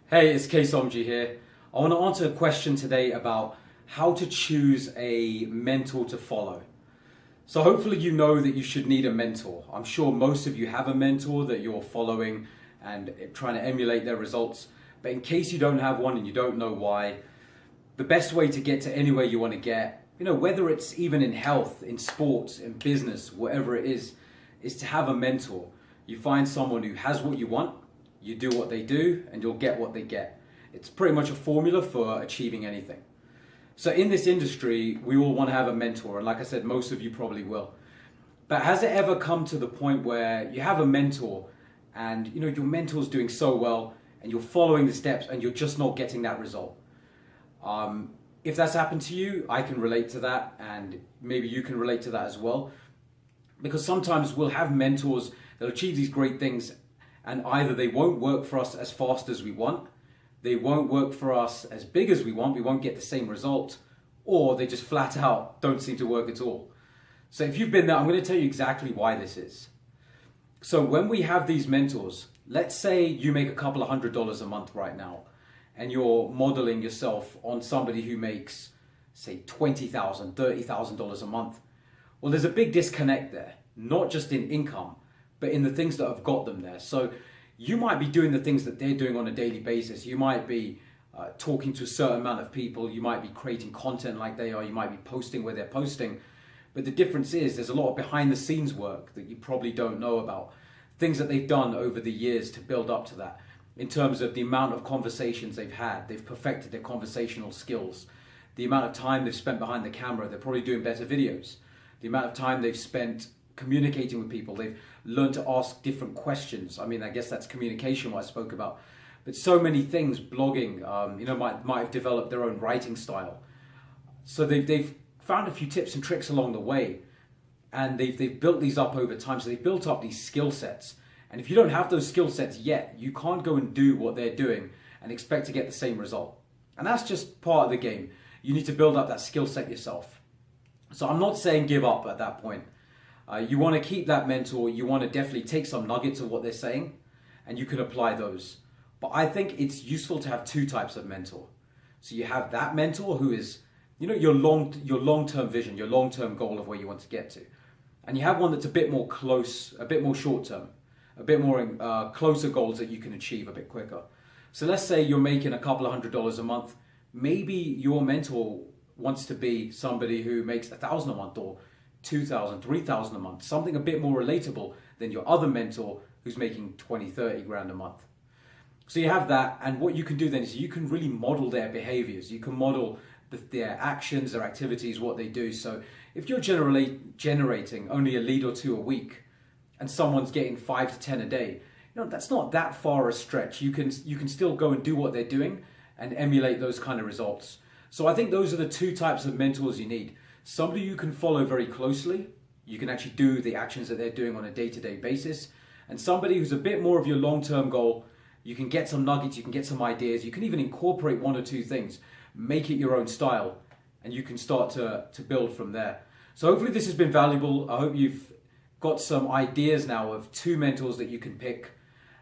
Hey, it's Somji here. I want to answer a question today about how to choose a mentor to follow. So hopefully you know that you should need a mentor. I'm sure most of you have a mentor that you're following and trying to emulate their results. But in case you don't have one and you don't know why, the best way to get to anywhere you want to get, whether it's even in health, in sports, in business, whatever it is to have a mentor. You find someone who has what you want, you do what they do, and you'll get what they get. It's pretty much a formula for achieving anything. So in this industry, we all want to have a mentor, and like I said, most of you probably will. But has it ever come to the point where you have a mentor and your mentor's doing so well and you're following the steps and you're just not getting that result? If that's happened to you, I can relate to that, and maybe you can relate to that as well. Because sometimes we'll have mentors that'll achieve these great things, and either they won't work for us as fast as we want, they won't work for us as big as we won't get the same result, or they just flat out don't seem to work at all. So if you've been there, I'm going to tell you exactly why this is. So when we have these mentors, let's say you make a couple of $100s a month right now, and you're modeling yourself on somebody who makes, say, $20,000, $30,000 a month. Well, there's a big disconnect there, not just in income, but in the things that have got them there. So you might be doing the things that they're doing on a daily basis. You might be talking to a certain amount of people. You might be creating content like they are. You might be posting where they're posting. But the difference is there's a lot of behind the scenes work that you probably don't know about. Things that they've done over the years to build up to that. In terms of the amount of conversations they've had. They've perfected their conversational skills. The amount of time they've spent behind the camera. They're probably doing better videos. The amount of time they've spent communicating with people. They've learned to ask different questions. I mean, I guess that's communication, what I spoke about. But so many things, blogging, might have developed their own writing style. So they've found a few tips and tricks along the way. And they've built these up over time. So they've built up these skill sets. And if you don't have those skill sets yet, you can't go and do what they're doing and expect to get the same result. And that's just part of the game. You need to build up that skill set yourself. So I'm not saying give up at that point. You want to keep that mentor. You want to definitely take some nuggets of what they're saying and you can apply those. But I think it's useful to have two types of mentor. So you have that mentor who is, your long-term vision, your long-term goal of where you want to get to. And you have one that's a bit more close, a bit more short-term, a bit more closer goals that you can achieve a bit quicker. So let's say you're making a couple of $100s a month. Maybe your mentor wants to be somebody who makes $1,000 a month or $2,000, $3,000 a month, something a bit more relatable than your other mentor who's making 20, 30 grand a month. So you have that, and what you can do then is you can really model their behaviors. You can model their actions, their activities, what they do. So if you're generating only a lead or two a week and someone's getting 5 to 10 a day, that's not that far a stretch. You can still go and do what they're doing and emulate those kind of results. So I think those are the two types of mentors you need. Somebody you can follow very closely, you can actually do the actions that they're doing on a day-to-day basis, and somebody who's a bit more of your long-term goal. You can get some nuggets, you can get some ideas, you can even incorporate one or two things, make it your own style, and you can start to build from there. So hopefully this has been valuable. I hope you've got some ideas now of two mentors that you can pick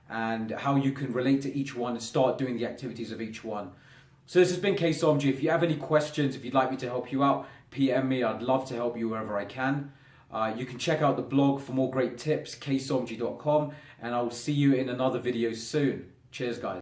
and how you can relate to each one and start doing the activities of each one. So this has been Somji. If you have any questions, if you'd like me to help you out, PM me. I'd love to help you wherever I can. You can check out the blog for more great tips, ksomji.com, and I'll see you in another video soon. Cheers, guys.